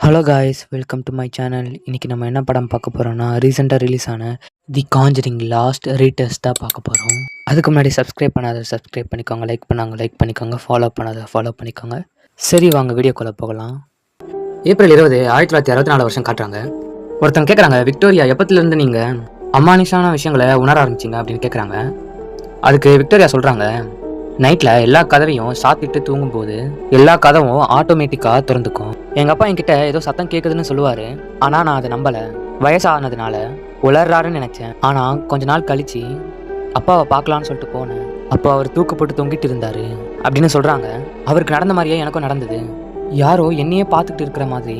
Hello guys, welcome to my channel. இன்றைக்கி நம்ம என்ன படம் பார்க்க போகிறோம்னா, ரீசெண்டாக ரிலீஸ் ஆன தி காஞ்சரிங் லாஸ்ட் ரீடெஸ்ட் தான் பார்க்க போகிறோம். அதுக்கு முன்னாடி சப்ஸ்கிரைப் பண்ணிக்கோங்க, லைக் பண்ணிக்கோங்க, ஃபாலோ பண்ணிக்கோங்க. சரி, வாங்க வீடியோக்குள்ளே போகலாம். ஏப்ரல் 20, 1964 வருஷம் காட்டுறாங்க. ஒருத்தங்க கேட்குறாங்க, விக்டோரியா எப்பத்துலேருந்து நீங்கள் அமானுஷான விஷயங்களை உணர ஆரம்பிச்சிங்க அப்படின்னு கேட்குறாங்க. அதுக்கு விக்டோரியா சொல்கிறாங்க, நைட்டில் எல்லா கதவையும் சாத்திட்டு தூங்கும்போது எல்லா கதவும் ஆட்டோமேட்டிக்காக திறந்துக்கும். எங்கள் அப்பா என்கிட்ட ஏதோ சத்தம் கேட்குதுன்னு சொல்லுவார். ஆனால் நான் அதை நம்பலை. வயசானதுனால உளர்றாருன்னு நினச்சேன். ஆனால் கொஞ்ச நாள் கழிச்சு அப்பாவை பார்க்கலான்னு சொல்லிட்டு போனேன். அப்போ அவர் தூக்கு போட்டு தொங்கிட்டு இருந்தார் அப்படின்னு சொல்கிறாங்க. அவருக்கு நடந்த மாதிரியே எனக்கும் நடந்தது. யாரோ என்னையே பார்த்துக்கிட்டு இருக்கிற மாதிரி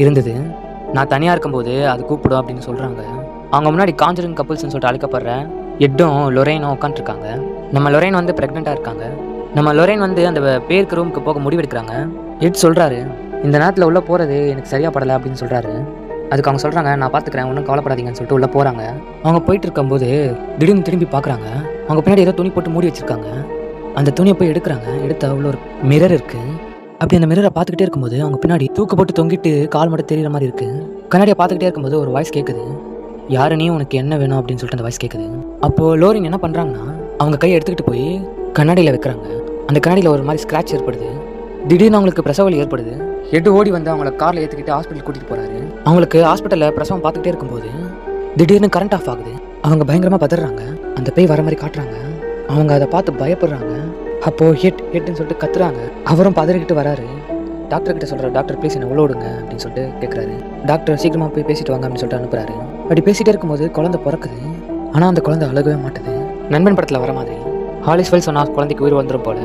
இருந்தது. நான் தனியாக இருக்கும்போது அது கூப்பிடும் அப்படின்னு சொல்கிறாங்க. அவங்க முன்னாடி காஞ்சரிங் கப்புள்ஸ்ன்னு சொல்லிட்டு அழைக்கப்படுற எட்டும் லொரேனும் உட்காந்துருக்காங்க. நம்ம லொரேன் வந்து ப்ரெக்னெண்ட்டாக இருக்காங்க. நம்ம லொரேன் வந்து அந்த பேருக்கு ரூமுக்கு போக முடிவெடுக்கிறாங்க. எட் சொல்கிறாரு, இந்த நேரத்தில் உள்ளே போகிறது எனக்கு சரியாக படலை அப்படின்னு சொல்கிறாரு. அதுக்கு அவங்க சொல்கிறாங்க, நான் பார்த்துக்கிறேன், ஒன்றும் கவலைப்படாதீங்கன்னு சொல்லிட்டு உள்ளே போகிறாங்க. அவங்க போயிட்டு இருக்கும்போது திடீர்னு திரும்பி பார்க்குறாங்க. அவங்க பின்னாடி ஏதோ துணி போட்டு மூடி வச்சுருக்காங்க. அந்த துணியை போய் எடுக்கிறாங்க. எடுத்து அவ்வளோ ஒரு மிரர் இருக்குது. அப்படி அந்த மிரரை பார்த்துக்கிட்டே இருக்கும்போது அவங்க பின்னாடி தூக்கு போட்டு தொங்கிட்டு கால் மட்டும் தெரிகிற மாதிரி இருக்குது. கண்ணாடியை பார்த்துக்கிட்டே இருக்கும்போது ஒரு வாய்ஸ் கேட்குது, யாரு நீ, உனக்கு என்ன வேணும் அப்படின்னு சொல்லிட்டு அந்த வாய்ஸ் கேட்குது. அப்போது லோரின் என்ன பண்ணுறாங்கன்னா, அவங்க கையை எடுத்துக்கிட்டு போய் கண்ணாடியில் வைக்கிறாங்க. அந்த கண்ணாடியில் ஒரு மாதிரி ஸ்க்ராட்ச் ஏற்படுது. திடீர்னு அவங்களுக்கு பிரசவ வலி ஏற்படுது. எட்டு ஓடி வந்து அவங்கள காரில் ஏற்றிக்கிட்டு ஹாஸ்பிட்டல் கூட்டிகிட்டு போகிறாரு. அவங்களுக்கு ஹாஸ்பிட்டலில் பிரசவம் பார்த்துக்கிட்டே இருக்கும்போது திடீர்னு கரண்ட் ஆஃப் ஆகுது. அவங்க பயங்கரமாக பதறாங்க. அந்த பேய் வர மாதிரி காட்டுறாங்க. அவங்க அதை பார்த்து பயப்படுறாங்க. அப்போது ஹெட்னு சொல்லிட்டு கத்துறாங்க. அவரும் பதறிக்கிட்டு வராரு. டாக்டர் கிட்ட சொல்கிறார், டாக்டர் ப்ளீஸ் என்னை உள்ள விடுங்க அப்படின்னு சொல்லிட்டு கேட்குறாரு. டாக்டர் சீக்கிரமாக போய் பேசிட்டு வாங்க அப்படின்னு சொல்லிட்டு அனுப்புறாரு. அப்படி பேசிகிட்டே இருக்கும்போது குழந்தை பிறக்குது. ஆனால் அந்த குழந்தை அழுகவே மாட்டுது. நண்பன் படத்தில் வர மாதிரி ஹாலிஸ்வெல் சொன்னால் குழந்தைக்கு உயிர் வந்துடும் போல.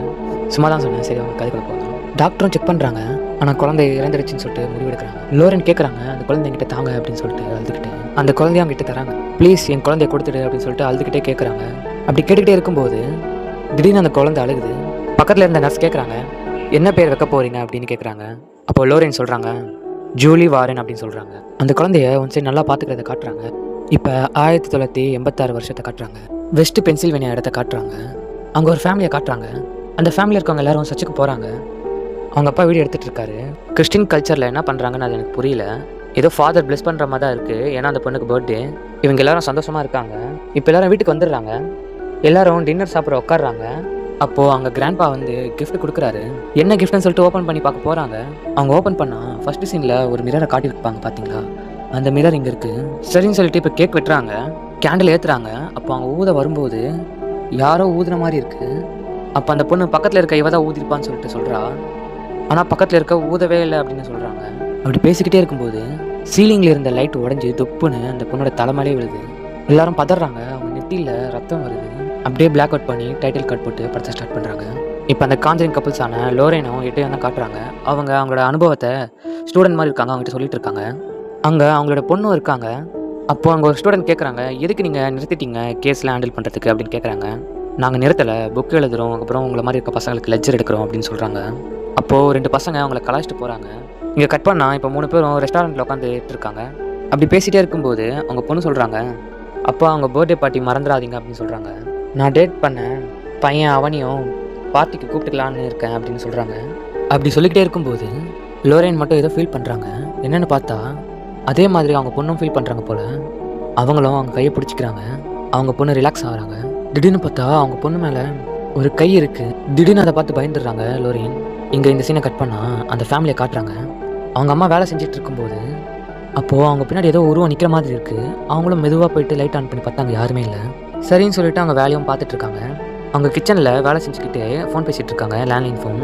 சும்மா தான் சொன்னேன், சரி அவங்க கதைக்குள்ள போகணும். டாக்டரும் செக் பண்ணுறாங்க. ஆனால் குழந்தை இறந்துடுச்சுன்னு சொல்லிட்டு முடிவெடுக்கிறாங்க. லோரன் கேட்குறாங்க, அந்த குழந்தை என்கிட்ட தாங்க அப்படின்னு சொல்லிட்டு அழுதுகிட்டு அந்த குழந்தைய அவங்க கிட்ட தராங்க. ப்ளீஸ் என் குழந்தைய கொடுத்துடு அப்படின்னு சொல்லிட்டு அழுதுகிட்டே கேட்குறாங்க. அப்படி கேட்டுக்கிட்டே இருக்கும்போது திடீர்னு அந்த குழந்தை அழுகுது. பக்கத்தில் இருந்த நர்ஸ் கேட்குறாங்க, என்ன பேர் வைக்க போகிறீங்க அப்படின்னு கேட்குறாங்க. அப்போ லோரன் சொல்கிறாங்க, ஜூலி வாரன் அப்படின்னு சொல்கிறாங்க. அந்த குழந்தைய ஒன் சைடு நல்லா பார்த்துக்கிறத காட்டுறாங்க. இப்போ 1986 வருஷத்தை காட்டுறாங்க. வெஸ்ட் பென்சில்வேனியா இடத்த காட்டுறாங்க. அங்கே ஒரு ஃபேமிலியை காட்டுறாங்க. அந்த ஃபேமிலியில் இருக்கவங்க எல்லாரும் சர்ச்சுக்கு போகிறாங்க. அவங்க அப்பா வீடியோ எடுத்துகிட்டு இருக்காரு. கிறிஸ்டின் கல்ச்சரில் என்ன பண்ணுறாங்கன்னு அது எனக்கு புரியல. ஏதோ ஃபாதர் பிளஸ் பண்ணுற மாதிரி தான் இருக்குது. ஏன்னா அந்த பொண்ணுக்கு பர்த்டே. இவங்க எல்லாரும் சந்தோஷமாக இருக்காங்க. இப்போ எல்லாரும் வீட்டுக்கு வந்துடுறாங்க. எல்லாரும் டின்னர் சாப்பிட உட்காடுறாங்க. அப்போது அங்கே கிராண்ட்பா வந்து கிஃப்ட் கொடுக்குறாரு. என்ன கிஃப்ட்னு சொல்லிட்டு ஓப்பன் பண்ணி பார்க்க போகிறாங்க. அவங்க ஓப்பன் பண்ணால் ஃபஸ்ட்டு சீனில் ஒரு மிரரை காட்டியிருப்பாங்க பார்த்தீங்களா, அந்த மிரர் இங்கே இருக்குது. சரின்னு சொல்லிட்டு இப்போ கேக் வெட்டுறாங்க, கேண்டில் ஏற்றுறாங்க. அப்போ அவங்க ஊத வரும்போது யாரோ ஊதுன மாதிரி இருக்குது. அப்போ அந்த பொண்ணு பக்கத்தில் இருக்க இவ தான் ஊதிருப்பான்னு சொல்லிட்டு சொல்கிறா. ஆனால் பக்கத்தில் இருக்க ஊதவே இல்லை அப்படின்னு சொல்கிறாங்க. அப்படி பேசிக்கிட்டே இருக்கும்போது சீலிங்கில் இருந்த லைட் உடஞ்சி தொப்புன்னு அந்த பொண்ணோட தலைமையிலே விழுது. எல்லாரும் பதறாங்க. அவங்க நெத்தியில் ரத்தம் வருது. அப்படியே பிளாக் அவுட் பண்ணி டைட்டில் கட் போட்டு படத்தை ஸ்டார்ட் பண்ணுறாங்க. இப்போ அந்த காஞ்சரிங் கப்புள்ஸான லோரேனும் எட்டையும் தான் காட்டுறாங்க. அவங்களோட அனுபவத்தை ஸ்டூடெண்ட் மாதிரி இருக்காங்க, அவங்ககிட்ட சொல்லிட்டு இருக்காங்க. அங்கே அவங்களோட பொண்ணும் இருக்காங்க. அப்போது அங்கே ஒரு ஸ்டூடெண்ட் கேட்குறாங்க, எதுக்கு நீங்கள் நிறுத்திட்டீங்க கேஸ்லாம் ஹேண்டில் பண்ணுறதுக்கு அப்படின்னு கேட்குறாங்க. நாங்கள் நிறுத்தலை, புக் எழுதுகிறோம், அப்புறம் உங்களை மாதிரி இருக்க பசங்களுக்கு லெக்சர் எடுக்கிறோம் அப்படின்னு சொல்கிறாங்க. அப்போது 2 பசங்க அவங்கள கலாய்ச்சிட்டு போகிறாங்க. இங்கே கட் பண்ணால் இப்போ 3 பேரும் ரெஸ்டாரண்ட்டில் உட்காந்துட்டு இருக்காங்க. அப்படி பேசிகிட்டே இருக்கும்போது அவங்க பொண்ணு சொல்கிறாங்க, அப்போ அவங்க பர்த்டே பார்ட்டி மறந்துடாதீங்க அப்படின்னு சொல்கிறாங்க. நான் டேட் பண்ண பையன் அவனையும் பார்ட்டிக்கு கூப்பிட்டுக்கலான்னு இருக்கேன் அப்படின்னு சொல்கிறாங்க. அப்படி சொல்லிக்கிட்டே இருக்கும்போது லோரேன் மட்டும் ஏதோ ஃபீல் பண்ணுறாங்க. என்னென்னு பார்த்தா அதே மாதிரி அவங்க பொண்ணும் ஃபீல் பண்ணுறாங்க போல். அவங்களும் அவங்க கையை பிடிச்சிக்கிறாங்க. அவங்க பொண்ணு ரிலாக்ஸ் ஆகிறாங்க. திடீர்னு பார்த்தா அவங்க பொண்ணு மேலே ஒரு கை இருக்குது. திடீர்னு அதை பார்த்து பயந்துடுறாங்க லோரேன். இங்கே இந்த சீனை கட் பண்ணால் அந்த ஃபேமிலியை காட்டுறாங்க. அவங்க அம்மா வேலை செஞ்சுட்டு இருக்கும்போது அப்போது அவங்க பின்னாடி ஏதோ உருவம் நிற்கிற மாதிரி இருக்குது. அவங்களும் மெதுவாக போயிட்டு லைட் ஆன் பண்ணி பார்த்தாங்க, யாருமே இல்லை. சரின்னு சொல்லிட்டு அவங்க வேலையும் பார்த்துட்ருக்காங்க. அவங்க கிச்சனில் வேலை செஞ்சுக்கிட்டு ஃபோன் பேசிகிட்டு இருக்காங்க, லேண்ட்லைன் ஃபோன்.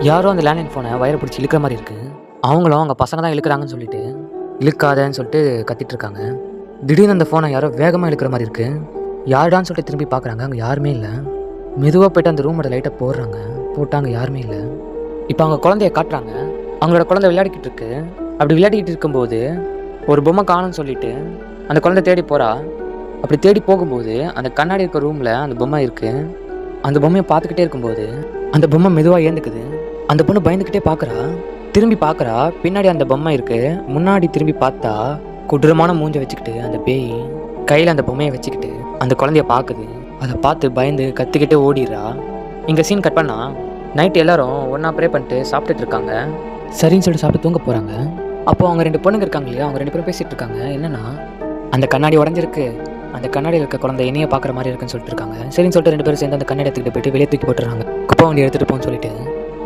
யாரும் அந்த லேண்ட்லைன் ஃபோனை வயரை பிடிச்சி இழுக்கிற மாதிரி இருக்குது. அவங்களும் அவங்க பசங்க தான் இழுக்கிறாங்கன்னு சொல்லிட்டு இழுக்காதன்னு சொல்லிட்டு கத்திட்டு இருக்காங்க. திடீர்னு அந்த ஃபோனை யாரோ வேகமாக இழுக்கிற மாதிரி இருக்குது. யாருடான்னு சொல்லிட்டு திரும்பி பார்க்குறாங்க, அங்கே யாருமே இல்லை. மெதுவாக போய்ட்டு அந்த ரூமோட லைட்டை போட்டாங்க, யாருமே இல்லை. இப்போ அவங்க குழந்தைய காட்டுறாங்க. அவங்களோட குழந்தை விளையாடிக்கிட்டு இருக்கு. அப்படி விளையாடிக்கிட்டு இருக்கும்போது ஒரு பொம்மை காணும்னு சொல்லிட்டு அந்த குழந்தை தேடி போகிறா. அப்படி தேடி போகும்போது அந்த கண்ணாடி இருக்க ரூமில் அந்த பொம்மை இருக்குது. அந்த பொம்மையை பார்த்துக்கிட்டே இருக்கும்போது அந்த பொம்மை மெதுவாக ஏந்துக்குது. அந்த பொண்ணு பயந்துக்கிட்டே பார்க்குறா. திரும்பி பார்க்குறா, பின்னாடி அந்த பொம்மை இருக்குது. முன்னாடி திரும்பி பார்த்தா கொடூரமான மூஞ்சை வச்சுக்கிட்டு அந்த பேய் கையில் அந்த பொம்மையை வச்சுக்கிட்டு அந்த குழந்தைய பார்க்குது. அதை பார்த்து பயந்து கத்திக்கிட்டே ஓடிடுறா. இங்கே சீன் கட் பண்ணால் நைட்டு எல்லோரும் ஒன்றா ப்ரே பண்ணிட்டு சாப்பிட்டுட்டு இருக்காங்க. சரின்னு சொல்லிட்டு சாப்பிட்டு தூங்க போகிறாங்க. அப்போ அவங்க 2 பொண்ணுங்க இருக்காங்க இல்லையா, அவங்க 2 பேரும் பேசிட்டு இருக்காங்க. என்னன்னா, அந்த கண்ணாடி உடஞ்சிருக்கு, அந்த கண்ணாடியில் இருக்க குழந்தை என்னைய பார்க்குற மாதிரி இருக்குன்னு சொல்லிட்டு இருக்காங்க. சரின்னு சொல்லிட்டு 2 பேரும் சேர்ந்து அந்த கண்ணாடி எடுத்துக்கிட்டு போயிட்டு வெளியே தூக்கி போட்டுறாங்க. குப்பை வண்டி எடுத்துகிட்டு போன்னு சொல்லிட்டு.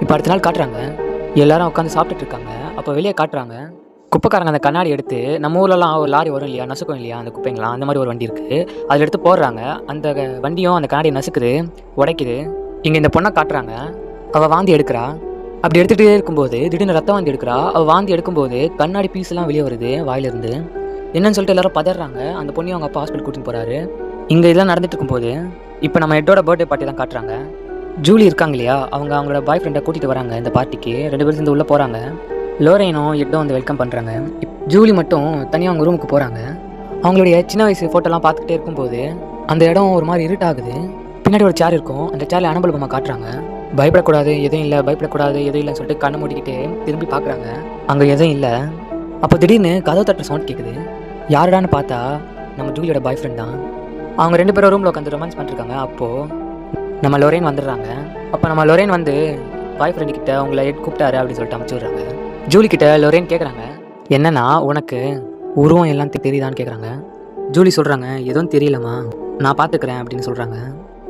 இப்போ அடுத்த நாள் காட்டுறாங்க, எல்லாரும் உட்காந்து சாப்பிட்டுட்டு இருக்காங்க. அப்போ வெளியே காட்டுறாங்க, குப்பைக்காரங்க அந்த கண்ணாடி எடுத்து, நம்ம ஊர்லலாம் ஒரு லாரி வரும் இல்லையா, நசுக்கும் இல்லையா அந்த குப்பைங்களாம், அந்த மாதிரி ஒரு வண்டி இருக்குது, அதில் எடுத்து போடுறாங்க. அந்த வண்டியும் அந்த கண்ணாடியை நசுக்குது, உடைக்குது. இங்கே இந்த பொண்ணை காட்டுறாங்க, அவள் வாந்தி எடுக்கிறா. அப்படி எடுத்துகிட்டே இருக்கும்போது திடீர்னு ரத்தம் வாந்தி எடுக்கிறா. அவள் வாந்தி எடுக்கும்போது கண்ணாடி பீஸ்லாம் வெளியே வருது வாயிலிருந்து. என்னன்னு சொல்லிட்டு எல்லாரும் பதறாங்க. அந்த பொண்ணையும் அவங்க அப்பா ஹாஸ்பிட்டல் கூட்டின்னு போகிறாரு. இங்கே இதெல்லாம் நடந்துட்டு இருக்கும்போது இப்போ நம்ம ஹெட்டோட பர்த்டே பார்ட்டி தான் காட்டுறாங்க. ஜூலி இருக்காங்க இல்லையா, அவங்களோட பாய் ஃப்ரெண்டை கூட்டிகிட்டு வராங்க இந்த பார்ட்டிக்கு. 2 பேரும் சேர்ந்து உள்ளே போகிறாங்க. லோரேனும் ஹெட்டும் வந்து வெல்கம் பண்ணுறாங்க. ஜூலி மட்டும் தனியாக அவங்க ரூமுக்கு போகிறாங்க. அவங்களுடைய சின்ன வயசு ஃபோட்டோலாம் பார்த்துக்கிட்டே இருக்கும்போது அந்த இடம் ஒரு மாதிரி இருட்டாகுது. பின்னாடி ஒரு சேர் இருக்கும், அந்த சேரில் அனபல் பொம்மை காட்டுறாங்க. பயப்படக்கூடாது, எதுவும் இல்லை, பயப்படக்கூடாது, எதுவும் இல்லைன்னு சொல்லிட்டு கண்ணை மூடிக்கிட்டு திரும்பி பார்க்குறாங்க. அங்கே எதுவும் இல்லை. அப்போ திடீர்னு கதவு தட்டுற சவுண்ட் கேட்குது. யாருடான்னு பார்த்தா நம்ம ஜூலியோட பாய் ஃப்ரெண்ட் தான். அவங்க 2 பேரும் ரூமில் உட்காந்து ரொமான்ஸ் பண்ணிருக்காங்க. அப்போது நம்ம லொரேன் வந்துடுறாங்க. அப்போ நம்ம லொரேன் வந்து பாய் ஃப்ரெண்டு கிட்ட உங்களை கூப்பிட்டாரு அப்படின்னு சொல்லிட்டு அமுச்சு விட்றாங்க. ஜூலி கிட்ட லொரேன் கேட்குறாங்க, என்னன்னா உனக்கு உருவம் எல்லாம் தெரியுதான்னு கேட்குறாங்க. ஜூலி சொல்கிறாங்க, எதுவும் தெரியலம்மா, நான் பார்த்துக்கிறேன் அப்படின்னு சொல்கிறாங்க.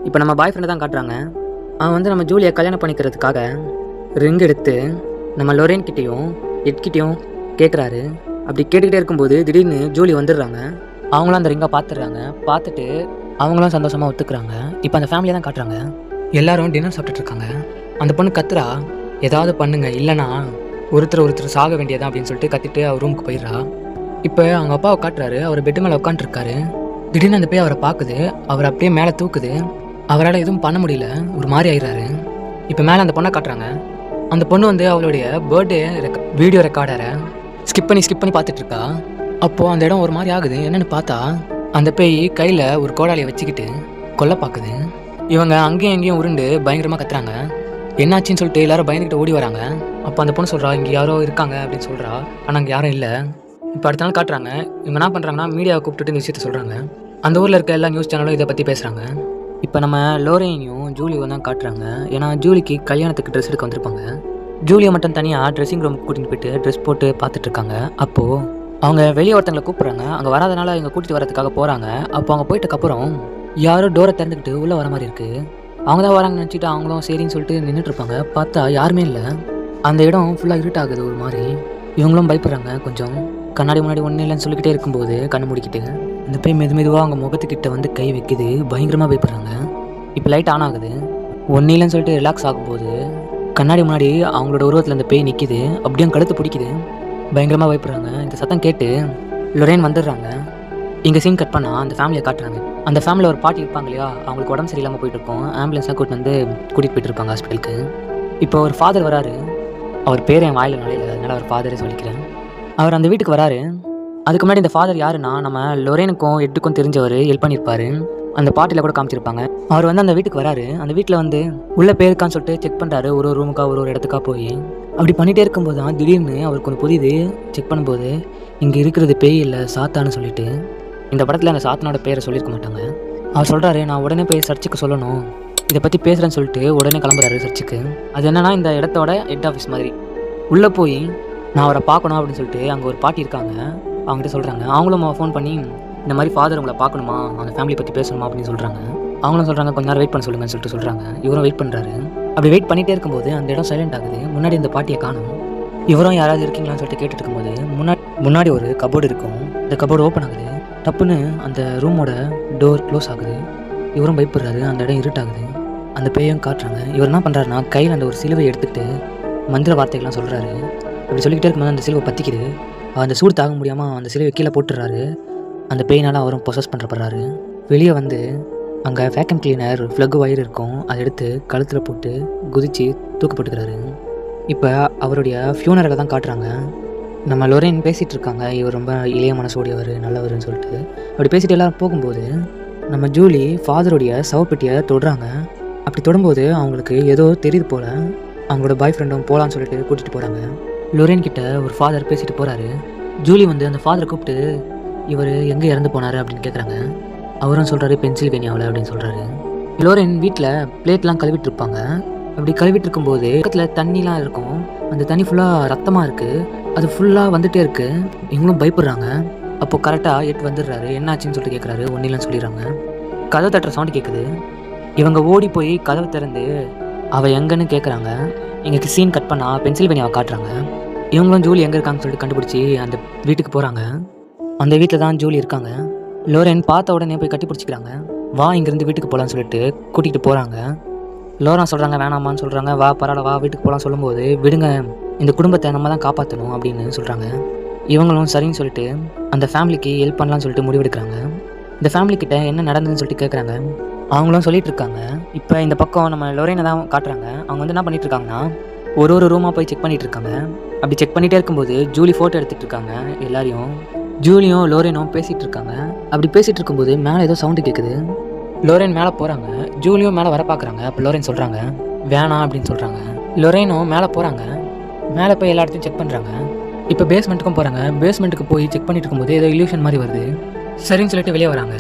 இப்போ நம்ம பாய் ஃப்ரெண்டை தான் காட்டுறாங்க. அவன் வந்து நம்ம ஜூலியை கல்யாணம் பண்ணிக்கிறதுக்காக ரிங் எடுத்து நம்ம லொரேன் கிட்டேயும் எட்கிட்டையும் கேட்குறாரு. அப்படி கேட்டுக்கிட்டே இருக்கும்போது திடீர்னு ஜூலி வந்துடுறாங்க. அவங்களும் அந்த ரிங்கை பார்த்துடுறாங்க. பார்த்துட்டு அவங்களும் சந்தோஷமாக ஒத்துக்கிறாங்க. இப்போ அந்த ஃபேமிலியை தான் காட்டுறாங்க. எல்லாரும் டின்னர் சாப்பிட்டுட்டு இருக்காங்க. அந்த பொண்ணு கத்துறா, ஏதாவது பண்ணுங்க, இல்லைனா ஒருத்தர் சாக வேண்டியதான் அப்படின்னு சொல்லிட்டு கத்திட்டு அவர் ரூமுக்கு போயிடுறா. இப்போ அவங்க அப்பாவை காட்டுறாரு. அவர் பெட்டு மேலே உட்காந்துருக்காரு. திடீர்னு அந்த போய் அவரை பார்க்குது. அவர் அப்படியே மேலே தூக்குது. அவரால் எதுவும் பண்ண முடியல, ஒரு மாதிரி ஆயிடுறாரு. இப்போ மேலே அந்த பொண்ணை காட்டுறாங்க. அந்த பொண்ணு வந்து அவளுடைய பர்த்டே வீடியோ ரெக்கார்டரை ஸ்கிப் பண்ணி பார்த்துட்ருக்கா. அப்போது அந்த இடம் ஒரு மாதிரி ஆகுது. என்னென்னு பார்த்தா அந்த பேய் கையில் ஒரு கோடாலியை வச்சுக்கிட்டு கொல்ல பார்க்குது. இவங்க அங்கேயும் எங்கேயும் உருண்டு பயங்கரமாக கத்துறாங்க. என்னாச்சுன்னு சொல்லிட்டு எல்லாரும் பயந்துக்கிட்டு ஓடி வராங்க. அப்போ அந்த பொண்ணு சொல்கிறா, இங்கே யாரோ இருக்காங்க அப்படின்னு சொல்கிறா. ஆனால் அங்கே யாரும் இல்லை. இப்போ அடுத்த நாள் காட்டுறாங்க. இவங்க என்ன பண்ணுறாங்கன்னா மீடியாவை கூப்பிட்டுட்டு இந்த விஷயத்த சொல்கிறாங்க. அந்த ஊரில் இருக்க எல்லா நியூஸ் சேனலும் இதை பற்றி பேசுகிறாங்க. இப்போ நம்ம லோரேனையும் ஜூலியும் தான் காட்டுறாங்க. ஏன்னா ஜூலிக்கு கல்யாணத்துக்கு ட்ரெஸ் எடுக்க வந்திருப்பாங்க. ஜூலியை மட்டும் தனியாக ட்ரெஸ்ஸிங் ரூமுக்கு கூட்டிகிட்டு போயிட்டு ட்ரெஸ் போட்டு பார்த்துட்ருக்காங்க. அப்போது அவங்க வெளியே ஒருத்தங்களை கூப்பிட்றாங்க. அங்கே வராதனால இவங்க கூட்டிகிட்டு வரதுக்காக போகிறாங்க. அப்போ அவங்க போயிட்டதுக்கப்புறம் யாரோ டோரை திறந்துக்கிட்டு உள்ளே வர மாதிரி இருக்குது. அவங்க தான் வராங்கன்னு நினச்சிட்டு அவங்களும் சரின்னு சொல்லிட்டு நின்றுட்டுருப்பாங்க. பார்த்தா யாருமே இல்லை. அந்த இடம் ஃபுல்லாக இருட்டாகுது ஒரு மாதிரி. இவங்களும் பயப்படுறாங்க. கொஞ்சம் கண்ணாடி முன்னாடி ஒன்றும் இல்லைன்னு சொல்லிக்கிட்டே இருக்கும்போது கண்ணு முடிக்கிட்டு இந்த போய் மெதுவாக அவங்க முகத்துக்கிட்ட வந்து கை வைக்குது. பயங்கரமாக பயப்படுறாங்க. இப்போ லைட் ஆன் ஆகுது. ஒன்றும் இல்லைன்னு சொல்லிட்டு ரிலாக்ஸ் ஆகும்போது கண்ணாடி முன்னாடி அவங்களோட உருவத்தில் அந்த பேய் நிற்கிது. அப்படியே கழுத்து பிடிக்குது. பயங்கரமாக பயப்படுறாங்க. இந்த சத்தம் கேட்டு லொரேன் வந்துடுறாங்க. இங்கே சீன் கட் பண்ணால் அந்த ஃபேமிலியை காட்டுறாங்க. அந்த ஃபேமிலியில் ஒரு பாட்டி இருப்பாங்க இல்லையா, அவங்களுக்கு உடம்பு சரியில்லாமல் போயிட்டு இருக்கோம். ஆம்புலன்ஸாக கூட்டிட்டு வந்து கூட்டிகிட்டு போயிட்டு இருப்பாங்க ஹாஸ்பிட்டலுக்கு. இப்போ ஒரு ஃபாதர் வராரு. அவர் பேர் என் வாயில் நுழையில, அதனால் அவர் ஃபாதரே சொல்லிக்கிறேன். அவர் அந்த வீட்டுக்கு வராரு. அதுக்கு முன்னாடி இந்த ஃபாதர் யாருன்னா நம்ம லொரேனுக்கும் எட்டுக்கும் தெரிஞ்சவர் ஹெல்ப் பண்ணியிருப்பாரு. அந்த பாட்டியில் கூட காமிச்சிருப்பாங்க. அவர் வந்து அந்த வீட்டுக்கு வராரு. அந்த வீட்டில் வந்து உள்ள பேருக்கான்னு சொல்லிட்டு செக் பண்ணுறாரு. ஒரு ரூமுக்கா ஒரு இடத்துக்கா போய் அப்படி பண்ணிகிட்டே இருக்கும்போது தான் திடீர்னு அவருக்கு ஒன்று புரியுது. செக் பண்ணும்போது இங்கே இருக்கிறது பேய் இல்லை, சாத்தான்னு சொல்லிட்டு. இந்த படத்தில் அந்த சாத்தனோட பேரை சொல்லியிருக்க மாட்டாங்க. அவர் சொல்கிறாரு, நான் உடனே போய் சர்ச்சுக்கு சொல்லணும், இதை பற்றி பேசுகிறேன்னு சொல்லிட்டு உடனே கிளம்புறாரு சர்ச்சுக்கு. அது என்னன்னா இந்த இடத்தோட ஹெட் ஆஃபீஸ் மாதிரி. உள்ளே போய் நான் அவரை பார்க்கணும் அப்படின்னு சொல்லிட்டு அங்கே ஒரு பாட்டி இருக்காங்க, அவங்ககிட்ட சொல்கிறாங்க. அவங்களும் ஃபோன் பண்ணி இந்த மாதிரி ஃபாதர் உங்களை பார்க்கணுமா, அந்த ஃபேமிலி பற்றி பேசணுமா அப்படின்னு சொல்கிறாங்க. அவங்களும் சொல்கிறாங்க கொஞ்ச நேரம் வெயிட் பண்ண சொல்லுங்கன்னு சொல்லிட்டு சொல்கிறாங்க. இவரும் வெயிட் பண்ணுறாரு. அப்படி வெயிட் பண்ணிகிட்டே இருக்கும்போது அந்த இடம் சைலண்ட் ஆகுது. முன்னாடி இந்த பாட்டியை காணும். இவரும் யாராவது இருக்கீங்களான்னு சொல்லிட்டு கேட்டுட்டு இருக்கும்போது முன்னாடி ஒரு கபோர்டு இருக்கும். இந்த கபோர்டு ஓப்பன் ஆகுது. டப்புன்னு அந்த ரூமோட டோர் க்ளோஸ் ஆகுது. இவரும் பயப்படுறாரு. அந்த இடம் இருட்டாகுது. அந்த பேயும் காட்டுறாங்க. இவர் என்ன பண்ணுறாருன்னா கையில் அந்த ஒரு சிலுவை எடுத்துக்கிட்டு மந்திர வார்த்தைகள்லாம் சொல்கிறாரு. அப்படி சொல்லிக்கிட்டே இருக்கும்போது அந்த சிலுவை பற்றிக்குது. அந்த சூடு தாங்க முடியாமல் அந்த சிலுவை கீழே போட்டுடுறாரு. அந்த பேயினால் அவரும் பொசஸ் பண்ணுறப்படுறாரு. வெளியே வந்து அங்கே வேக்கம் கிளீனர் ஃப்ளக் ஒயர் இருக்கும், அதை எடுத்து கழுத்தில் போட்டு குதித்து தூக்கப்பட்டுக்கிறாரு. இப்போ அவருடைய ஃபியூனரில் தான் காட்டுறாங்க. நம்ம லொரேன் பேசிகிட்டு இருக்காங்க. இவர் ரொம்ப இளைய மனசோடியவர், நல்லவர்னு சொல்லிட்டு. அப்படி பேசிட்டு எல்லோரும் போகும்போது நம்ம ஜூலி ஃபாதருடைய சவப்பெட்டியை தொடுறாங்க. அப்படி தொடும்போது அவங்களுக்கு ஏதோ தெரியுது போல். அவங்களோட பாய் ஃப்ரெண்டும் போகலான்னு சொல்லிட்டு கூட்டிகிட்டு போகிறாங்க. லொரேன் கிட்ட ஒரு ஃபாதர் பேசிட்டு போகிறாரு. ஜூலி வந்து அந்த ஃபாதரை கூப்பிட்டு இவர் எங்கே இறந்து போனார் அப்படின்னு கேட்குறாங்க. அவரும் சொல்கிறாரு பென்சில்வேனியாவில் அப்படின்னு சொல்கிறாரு. லொரேன் வீட்டில் பிளேட்லாம் கழுவிட்டு இருப்பாங்க. அப்படி கழுவிட்டு இருக்கும்போது பக்கத்தில் தண்ணிலாம் இருக்கும். அந்த தண்ணி ஃபுல்லாக ரத்தமாக இருக்குது. அது ஃபுல்லாக வந்துகிட்டே இருக்குது. இவங்களும் பயப்படுறாங்க. அப்போது கரெக்டாக எட் வந்துடுறாரு. என்னாச்சுன்னு சொல்லிட்டு கேட்குறாரு. ஒன்றும் இல்லைன்னு சொல்லிடுறாங்க. கதவை தட்டுற சவுண்டு கேட்குது. இவங்க ஓடி போய் கதவை திறந்து அவள் எங்கன்னு கேட்குறாங்க. எங்களுக்கு சீன் கட் பண்ணால் பென்சில்வேனியாவை காட்டுறாங்க. இவங்களும் ஜூலி எங்கே இருக்காங்கன்னு சொல்லிட்டு கண்டுபிடிச்சி அந்த வீட்டுக்கு போகிறாங்க. அந்த வீட்டில் தான் ஜூலி இருக்காங்க. லோரன் பார்த்த உடனே போய் கட்டி பிடிச்சிக்கிறாங்க. வா இங்கேருந்து வீட்டுக்கு போகலான்னு சொல்லிட்டு கூட்டிகிட்டு போகிறாங்க. லோரன் சொல்கிறாங்க வேணாமான்னு சொல்கிறாங்க. வா பரவாயில்ல வா வீட்டுக்கு போகலாம் சொல்லும்போது விடுங்க, இந்த குடும்பத்தை நம்ம தான் காப்பாற்றணும் அப்படின்னு சொல்கிறாங்க. இவங்களும் சரின்னு சொல்லிட்டு அந்த ஃபேமிலிக்கு ஹெல்ப் பண்ணலான்னு சொல்லிட்டு முடிவெடுக்கிறாங்க. இந்த ஃபேமிலிக்கிட்ட என்ன நடந்ததுன்னு சொல்லிட்டு கேட்குறாங்க. அவங்களும் சொல்லிட்டு இருக்காங்க. இப்போ இந்த பக்கம் நம்ம லோரேனை தான் காட்டுறாங்க. அவங்க வந்து என்ன பண்ணிட்டு இருக்காங்கன்னா ஒரு ரூமாக போய் செக் பண்ணிட்டு இருக்காங்க. அப்படி செக் பண்ணிகிட்டே இருக்கும்போது ஜூலி ஃபோட்டோ எடுத்துகிட்டு இருக்காங்க எல்லாரையும். ஜூலியும் லோரேனும் பேசிகிட்டு இருக்காங்க. அப்படி பேசிகிட்டு இருக்கும்போது மேலே ஏதோ சவுண்டு கேட்குது. லோரேன் மேலே போகிறாங்க. ஜூலியும் மேலே வர பார்க்குறாங்க. அப்போ லோரேன் சொல்கிறாங்க வேணாம் அப்படின்னு சொல்கிறாங்க. லோரேனும் மேலே போகிறாங்க. மேலே போய் எல்லா இடத்தையும் செக் பண்ணுறாங்க. இப்போ பேஸ்மெண்ட்டுக்கும் போகிறாங்க. பேஸ்மெண்ட்டுக்கு போய் செக் பண்ணிட்டு இருக்கும்போது ஏதோ இல்யூஷன் மாதிரி வருது. சரின்னு சொல்லிட்டு வெளியே வராங்க.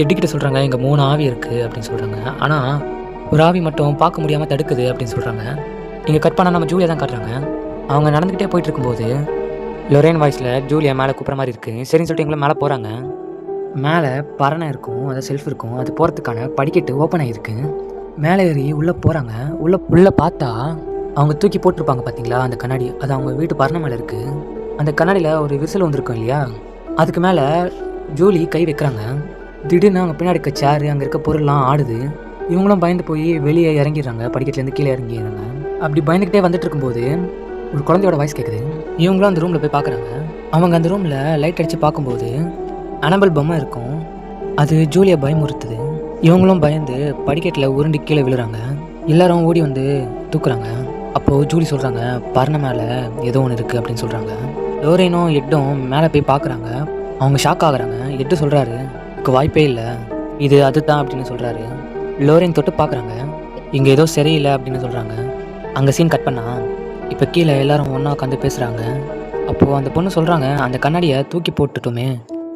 எட்டுக்கிட்ட சொல்கிறாங்க இங்கே 3 ஆவி இருக்குது அப்படின்னு சொல்கிறாங்க. ஆனால் ஒரு ஆவி மட்டும் பார்க்க முடியாமல் தடுக்குது அப்படின்னு சொல்கிறாங்க. இங்கே கட் பண்ணால் நம்ம ஜூலியை தான் காட்டுறாங்க. அவங்க நடந்துக்கிட்டே போயிட்டு இருக்கும்போது லொரேன் வாய்ஸில் ஜூலியா மேலே கூப்பிட்ற மாதிரி இருக்குது. சரின்னு சொல்லிட்டு எங்களை மேலே போகிறாங்க. மேலே பரணை இருக்கும், அது செல்ஃப் இருக்கும். அது போகிறதுக்கான படிக்கட்டு ஓப்பன் ஆகிருக்கு. மேலே ஏறி உள்ளே போகிறாங்க. உள்ளே பார்த்தா அவங்க தூக்கி போட்டிருப்பாங்க பார்த்தீங்களா அந்த கண்ணாடி, அது அவங்க வீட்டு பரணை மேலே இருக்குது. அந்த கண்ணாடியில் ஒரு விரிசல் வந்துருக்கும் இல்லையா, அதுக்கு மேலே ஜூலி கை வைக்கிறாங்க. திடீர்னு அவங்க பின்னாடி இருக்க சேரு, அங்கே இருக்க பொருள்லாம் ஆடுது. இவங்களும் பயந்து போய் வெளியே இறங்கிடுறாங்க. படிக்கட்டுலேருந்து கீழே இறங்கிடுறாங்க. அப்படி பயந்துக்கிட்டே வந்துட்டு இருக்கும்போது ஒரு குழந்தையோட வாய்ஸ் கேட்குது. இவங்களும் அந்த ரூமில் போய் பார்க்குறாங்க. அவங்க அந்த ரூமில் லைட் அடித்து பார்க்கும்போது அனபல் பொம்மை இருக்கும். அது ஜூலியை பயமுறுத்துது. இவங்களும் பயந்து படிக்கட்டில் உருண்டு கீழே விழுறாங்க. எல்லாரும் ஓடி வந்து தூக்குறாங்க. அப்போது ஜூலி சொல்கிறாங்க பரணை மேலே ஏதோ ஒன்று இருக்குது அப்படின்னு சொல்கிறாங்க. லோரேனும் எட்டும் மேலே போய் பார்க்குறாங்க. அவங்க ஷாக் ஆகுறாங்க. எட்டு சொல்கிறாரு வாய்ப்பே இல்லை, இது அதுதான் அப்படின்னு சொல்கிறாரு. லோரேன் தொட்டு பார்க்குறாங்க. இங்கே ஏதோ சரியில்லை அப்படின்னு சொல்கிறாங்க. அங்கே சீன் கட் பண்ணா இப்போ கீழே எல்லாரும் ஒன்றா உட்காந்து பேசுகிறாங்க. அப்போது அந்த பொண்ணு சொல்கிறாங்க அந்த கண்ணாடியை தூக்கி போட்டுட்டோமே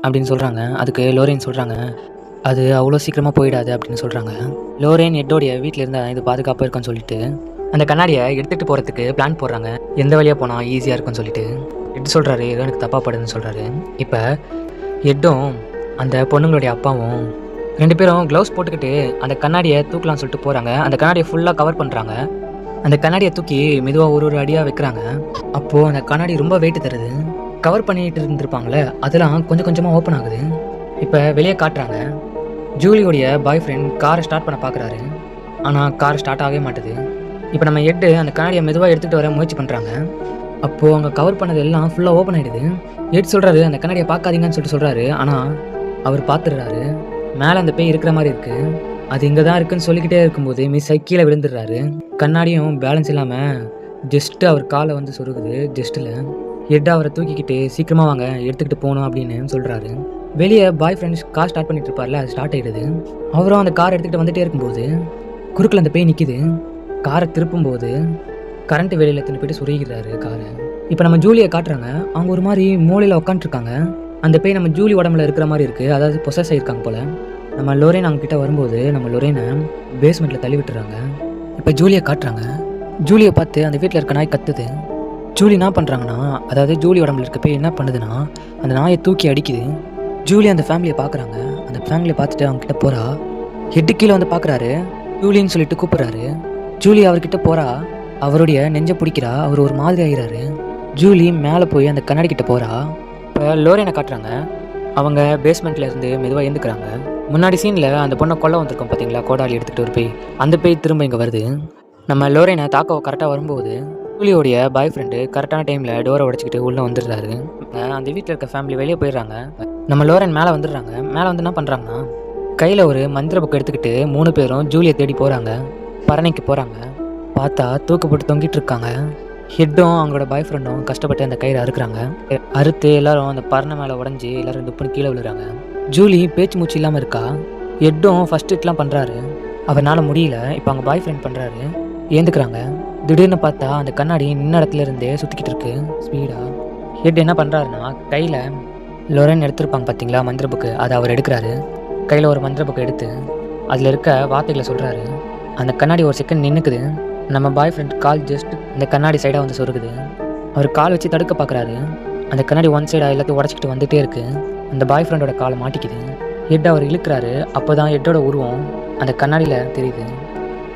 அப்படின்னு சொல்கிறாங்க. அதுக்கு லோரேன் சொல்கிறாங்க அது அவ்வளோ சீக்கிரமாக போயிடாது அப்படின்னு சொல்கிறாங்க. லோரேன் எட்டோடைய வீட்டில் இருந்தால் இது பாதுகாப்பாக இருக்குன்னு சொல்லிட்டு அந்த கண்ணாடியை எடுத்துகிட்டு போகிறதுக்கு பிளான் போடுறாங்க. எந்த வழியாக போனால் ஈஸியாக இருக்குன்னு சொல்லிட்டு எட்டு சொல்கிறாரு ஏதோ எனக்கு தப்பாக படுதுன்னு சொல்கிறாரு. இப்போ எட்டும் அந்த பொண்ணுங்களுடைய அப்பாவும் 2 பேரும் க்ளவுஸ் போட்டுக்கிட்டு அந்த கண்ணாடியை தூக்கலாம்னு சொல்லிட்டு போகிறாங்க. அந்த கண்ணாடியை ஃபுல்லாக கவர் பண்ணுறாங்க. அந்த கண்ணாடியை தூக்கி மெதுவாக ஒரு அடியாக வைக்கிறாங்க. அப்போது அந்த கண்ணாடி ரொம்ப வெயிட் தருது. கவர் பண்ணிட்டு இருந்திருப்பாங்களே அதெல்லாம் கொஞ்சம் கொஞ்சமாக ஓப்பன் ஆகுது. இப்போ வெளியே காட்டுறாங்க. ஜூலியோடைய பாய் ஃப்ரெண்ட் காரை ஸ்டார்ட் பண்ண பார்க்குறாரு. ஆனால் கார் ஸ்டார்ட் ஆகவே மாட்டுது. இப்போ நம்ம எட்டு அந்த கண்ணாடியை மெதுவாக எடுத்துகிட்டு வர முயற்சி பண்ணுறாங்க. அப்போது அங்கே கவர் பண்ணது எல்லாம் ஃபுல்லாக ஓப்பன் ஆகிடுது. எட்டு சொல்கிறாரு அந்த கண்ணாடியை பார்க்காதீங்கன்னு சொல்லிட்டு சொல்கிறாரு. ஆனால் அவர் பார்த்துடுறாரு. மேலே அந்த பேய் இருக்கிற மாதிரி இருக்குது. அது இங்கே தான் இருக்குன்னு சொல்லிக்கிட்டே இருக்கும்போது மிஸ் கீழே விழுந்துடுறாரு. கண்ணாடியும் பேலன்ஸ் இல்லாமல் ஜஸ்ட்டு அவர் காலை வந்து சொருகுது. ஜஸ்ட்டில் எட்டு அவரை தூக்கிக்கிட்டு சீக்கிரமாக வாங்க எடுத்துக்கிட்டு போகணும் அப்படின்னு சொல்கிறாரு. வெளியே பாய் ஃப்ரெண்ட்ஸ் கார் ஸ்டார்ட் பண்ணிட்டு இருப்பார்ல, அது ஸ்டார்ட் ஆகிடுது. அவரும் அந்த கார் எடுத்துக்கிட்டு வந்துகிட்டே இருக்கும்போது குறுக்கில் அந்த பேய் நிற்கிது. காரை திருப்பும்போது கரண்ட் வெளியில் எடுத்துகிட்டு போயிட்டு சொருகிறாரு காரை. இப்போ நம்ம ஜூலியை காட்டுறாங்க. அவங்க ஒரு மாதிரி மூலையில் உட்காந்துருக்காங்க. அந்த பேய் நம்ம ஜூலி உடம்புல இருக்கிற மாதிரி இருக்குது. அதாவது பொசஸ் ஆகிருக்காங்க போல். நம்ம லோரேன் அவங்க கிட்ட வரும்போது நம்ம லோரேனை பேஸ்மெண்ட்டில் தள்ளி விட்டுறாங்க. இப்போ ஜூலியை காட்டுறாங்க. ஜூலியை பார்த்து அந்த வீட்டில் இருக்க நாய் கத்துது. ஜூலி என்ன பண்ணுறாங்கன்னா, அதாவது ஜூலி உடம்புல இருக்க பேய் என்ன பண்ணுதுன்னா அந்த நாயை தூக்கி அடிக்குது. ஜூலி அந்த ஃபேமிலியை பார்க்குறாங்க. அந்த ஃபேமிலியை பார்த்துட்டு அவங்க கிட்ட போகிறா. ஹெட்டு கீழே வந்து பார்க்குறாரு. ஜூலின்னு சொல்லிட்டு கூப்பிட்றாரு. ஜூலி அவர்கிட்ட போகிறா. அவருடைய நெஞ்சை பிடிக்கிறா. அவர் ஒரு மாதிரி ஆகிறாரு. ஜூலி மேலே போய் அந்த கண்ணாடி கிட்ட போகிறா. இப்போ லோரேனை காட்டுறாங்க. அவங்க பேஸ்மெண்ட்டில் இருந்து மெதுவாக எழுந்துக்கிறாங்க. முன்னாடி சீனில் அந்த பொண்ணை கொல்ல வந்திருக்கோம் பார்த்தீங்களா, கோடாலி எடுத்துகிட்டு ஒரு பேய். அந்த பேய் திரும்ப இங்கே வருது. நம்ம லோரேனை தாக்க கரெக்டாக வரும்போது ஜூலியோடைய பாய் ஃப்ரெண்டு கரெக்டான டைமில் டோரை உடச்சிக்கிட்டு உள்ளே வந்துடுறாரு. அந்த வீட்டில் இருக்க ஃபேமிலி வெளியே போயிடுறாங்க. நம்ம லோரேன் மேலே வந்துடுறாங்க. மேலே வந்து என்ன பண்ணுறாங்கன்னா கையில் ஒரு மந்திர புக் எடுத்துக்கிட்டு 3 பேரும் ஜூலியை தேடி போகிறாங்க. பரணைக்கு போகிறாங்க. பார்த்தா தூக்கு போட்டு தொங்கிட்டு இருக்காங்க. ஹெட்டும் அவங்களோட பாய் ஃப்ரெண்டும் கஷ்டப்பட்டு அந்த கயிறை அறுக்குறாங்க. அறுத்து எல்லாரும் அந்த பரணை மேலே உடஞ்சி எல்லாரும் துப்புன்னு கீழே விழுறாங்க. ஜூலி பேச்சு மூச்சு இல்லாமல் இருக்கா. ஹெட்டும் ஃபர்ஸ்ட் ஹிட்லாம் பண்ணுறாரு. அவனால் முடியல. இப்போ அவங்க பாய் ஃப்ரெண்ட் பண்ணுறாரு. ஏந்துக்கிறாங்க. திடீர்னு பார்த்தா அந்த கண்ணாடி நின்ன இடத்துல இருந்தே சுற்றிக்கிட்டு இருக்கு ஸ்பீடாக. ஹெட் என்ன பண்ணுறாருன்னா கையில் லோரேன் எடுத்துருப்பாங்க பார்த்தீங்களா மந்திர புக்கு, அதை அவர் எடுக்கிறாரு. கையில் ஒரு மந்திர புக்கை எடுத்து அதில் இருக்க வார்த்தைகளை சொல்கிறாரு. அந்த கண்ணாடி ஒரு செகண்ட் நின்றுக்குது. நம்ம பாய் ஃப்ரெண்ட் கால் ஜஸ்ட் அந்த கண்ணாடி சைடாக வந்து சொருகுது. அவர் கால் வச்சு தடுக்க பார்க்குறாரு. அந்த கண்ணாடி ஒன் சைடாக எல்லாத்தையும் உடச்சிக்கிட்டு வந்துகிட்டே இருக்குது. அந்த பாய் ஃப்ரெண்டோட காலை மாட்டிக்குது. ஹெட் அவர் இழுக்கிறாரு. அப்போ தான் ஹெட்டோட உருவம் அந்த கண்ணாடியில் தெரியுது.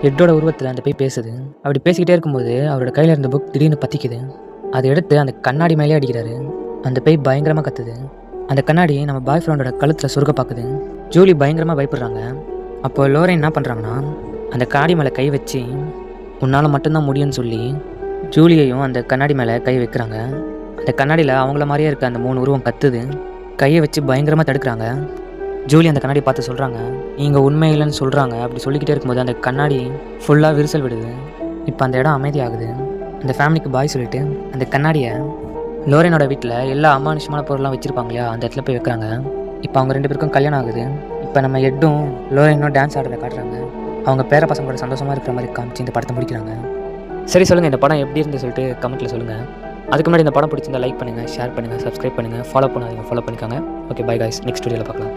ஹெட்டோட உருவத்தில் அந்த பேய் பேசுது. அப்படி பேசிக்கிட்டே இருக்கும்போது அவரோட கையில் இருந்த புக் திடீர்னு பற்றிக்குது. அதை எடுத்து அந்த கண்ணாடி மேலே அடிக்கிறாரு. அந்த பேய் பயங்கரமாக கத்துது. அந்த கண்ணாடி நம்ம பாய் ஃப்ரெண்டோட கழுத்தில் சொருக பார்க்குது. ஜூலி பயங்கரமாக பயப்படுறாங்க. அப்போ லோரன் என்ன பண்ணுறாங்கன்னா அந்த கண்ணாடி மேலே கை வச்சு உன்னால் மட்டும்தான் முடியும்னு சொல்லி ஜூலியையும் அந்த கண்ணாடி மேலே கை வைக்கிறாங்க. அந்த கண்ணாடியில் அவங்கள மாதிரியே இருக்க அந்த 3 உருவம் கத்துது. கையை வச்சு பயங்கரமாக தடுக்கிறாங்க. ஜூலி அந்த கண்ணாடி பார்த்து சொல்கிறாங்க, நீங்கள் உண்மை இல்லைன்னு சொல்கிறாங்க. அப்படி சொல்லிக்கிட்டே இருக்கும்போது அந்த கண்ணாடி ஃபுல்லாக விரிசல் விடுது. இப்போ அந்த இடம் அமைதியாகுது. அந்த ஃபேமிலிக்கு பாய் சொல்லிவிட்டு அந்த கண்ணாடியை லோரனோட வீட்டில் எல்லா அமானுஷமான பொருள்லாம் வச்சுருப்பாங்க இல்லையா, அந்த இடத்துல போய் வைக்கிறாங்க. இப்போ அவங்க 2 பேருக்கும் கல்யாணம் ஆகுது. இப்போ நம்ம ஹெட்டும் லோரனும் டான்ஸ் ஆடுறத காட்டுறாங்க. அவங்க பேர பசங்களோட சந்தோஷமாக இருக்கிற மாதிரி காமிச்சு இந்த படத்தை முடிக்கிறாங்க. சரி சொல்லுங்கள், இந்த படம் எப்படி இருந்து சொல்லிட்டு கமெண்ட்டில் சொல்லுங்கள். அதுக்கு முன்னாடி இந்த படம் பிடிச்சிருந்தா லைக் பண்ணுங்கள், ஷேர் பண்ணுங்கள், சப்ஸ்கிரைப் பண்ணுங்கள், ஃபாலோ பண்ணாதீங்க, ஃபாலோ பண்ணிக்கோங்க. ஓகே, பை காய்ஸ், நெக்ஸ்ட் வீடியோவில் பார்க்கலாம்.